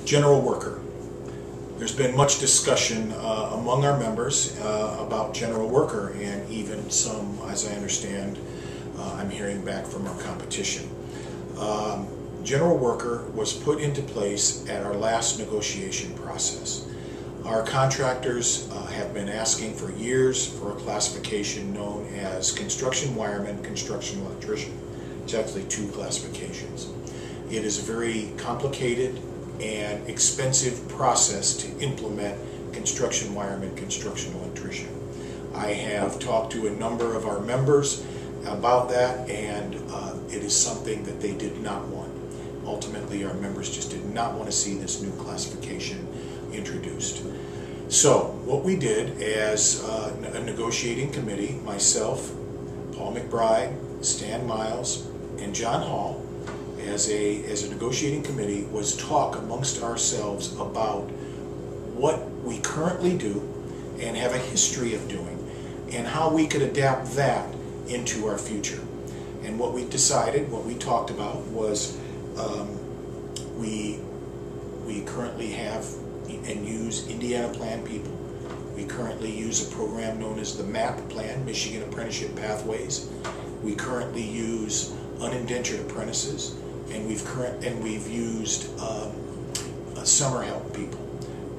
General worker. There's been much discussion among our members about general worker, and even some, as I understand, I'm hearing back from our competition. General worker was put into place at our last negotiation process. Our contractors have been asking for years for a classification known as construction wireman, construction electrician. It's actually two classifications. It is a very complicated and expensive process to implement construction wireman, construction electrician. I have talked to a number of our members about that, and it is something that they did not want. Ultimately, our members just did not want to see this new classification introduced. So what we did as a negotiating committee, myself, Paul McBride, Stan Miles, and John Hall, as a negotiating committee, was talk amongst ourselves about what we currently do and have a history of doing, and how we could adapt that into our future. And what we decided, what we talked about, was we currently have and use Indiana Plan people. We currently use a program known as the MAP plan, Michigan Apprenticeship Pathways. We currently use unindentured apprentices, and we've used summer help people.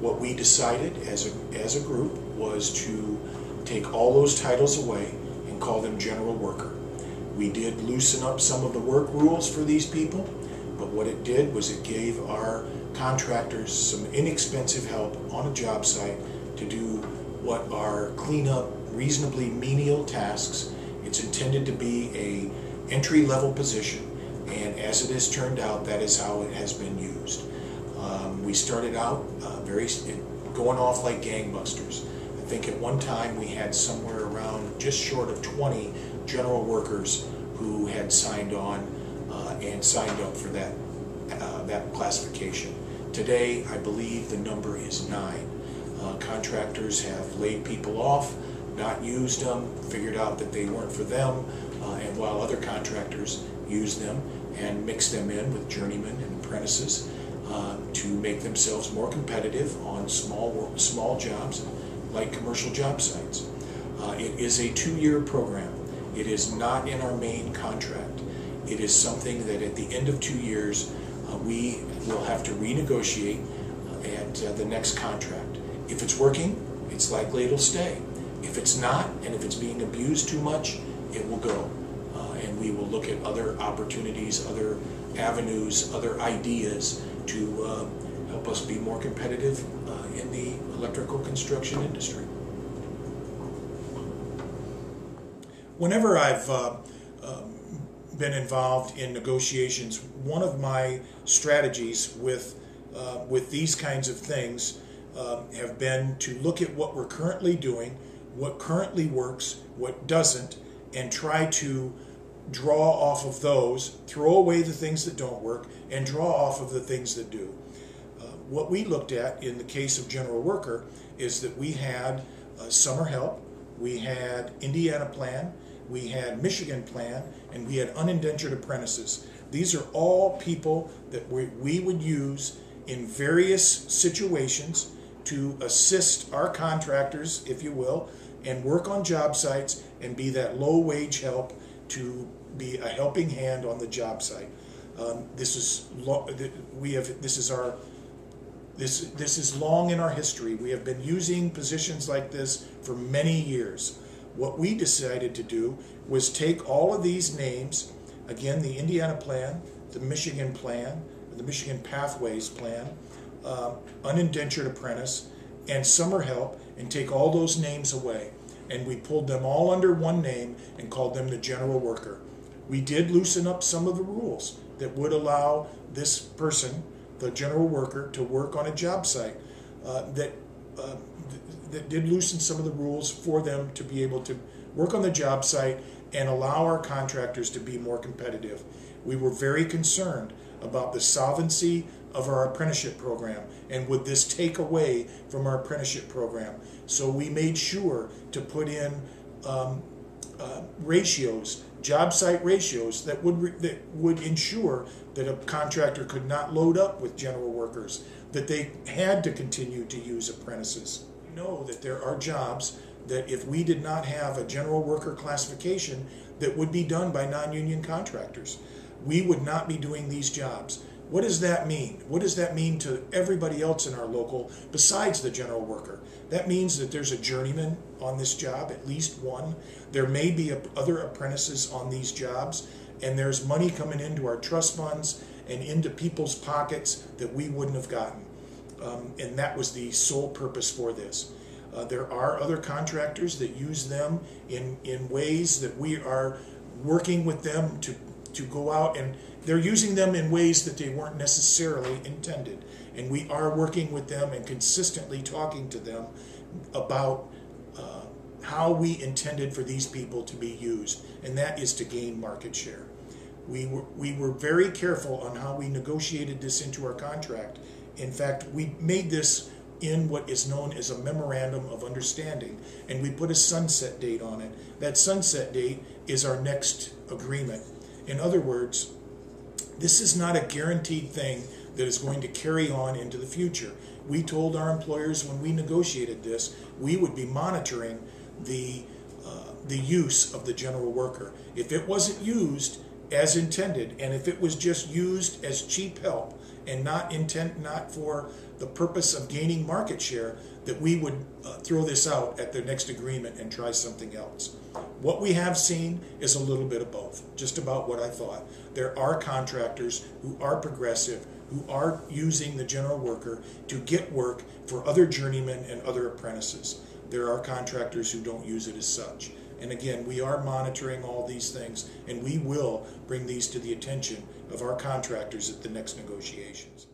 What we decided as a group was to take all those titles away and call them general worker. We did loosen up some of the work rules for these people, but what it did was it gave our contractors some inexpensive help on a job site to do what are cleanup, reasonably menial tasks. It's intended to be a entry-level position, and as it has turned out, that is how it has been used. We started out going off like gangbusters. I think at one time we had somewhere around just short of 20 general workers who had signed on and signed up for that classification. Today, I believe the number is 9. Contractors have laid people off, not used them, figured out that they weren't for them, and while other contractors use them and mix them in with journeymen and apprentices to make themselves more competitive on small jobs like commercial job sites. It is a 2-year program. It is not in our main contract. It is something that at the end of 2 years we will have to renegotiate at the next contract. If it's working, it's likely it'll stay. If it's not, and if it's being abused too much, it will go. And we will look at other opportunities, other avenues, other ideas to help us be more competitive in the electrical construction industry. Whenever I've been involved in negotiations, one of my strategies with these kinds of things have been to look at what we're currently doing, what currently works, what doesn't, and try to draw off of those, throw away the things that don't work, and draw off of the things that do. What we looked at in the case of general worker is that we had summer help, we had Indiana Plan, we had Michigan Plan, and we had unindentured apprentices. These are all people that we would use in various situations to assist our contractors, if you will, and work on job sites and be that low-wage help to be a helping hand on the job site. This is long in our history. We have been using positions like this for many years. What we decided to do was take all of these names, again, the Indiana Plan, the Michigan Plan, the Michigan Pathways Plan, unindentured apprentice, and summer help, and take all those names away. And we pulled them all under one name and called them the general worker. We did loosen up some of the rules that would allow this person, the general worker, to work on a job site. That did loosen some of the rules for them to be able to work on the job site and allow our contractors to be more competitive. We were very concerned about the solvency of our apprenticeship program, and would this take away from our apprenticeship program. So we made sure to put in ratios job site ratios that would ensure that a contractor could not load up with general workers, that they had to continue to use apprentices. We know that there are jobs that if we did not have a general worker classification that would be done by non-union contractors. We would not be doing these jobs. What does that mean? What does that mean to everybody else in our local besides the general worker? That means that there's a journeyman on this job, at least one. There may be other apprentices on these jobs, and there's money coming into our trust funds and into people's pockets that we wouldn't have gotten. And that was the sole purpose for this. There are other contractors that use them in ways that we are working with them to go out, and they're using them in ways that they weren't necessarily intended. And we are working with them and consistently talking to them about how we intended for these people to be used, and that is to gain market share. We were very careful on how we negotiated this into our contract. In fact, we made this in what is known as a memorandum of understanding, and we put a sunset date on it. That sunset date is our next agreement. In other words, this is not a guaranteed thing that is going to carry on into the future. We told our employers when we negotiated this, we would be monitoring the use of the general worker. If it wasn't used as intended, and if it was just used as cheap help and not for the purpose of gaining market share, that we would throw this out at the next agreement and try something else. What we have seen is a little bit of both, just about what I thought. There are contractors who are progressive, who are using the general worker to get work for other journeymen and other apprentices. There are contractors who don't use it as such. And again, we are monitoring all these things, and we will bring these to the attention of our contractors at the next negotiations.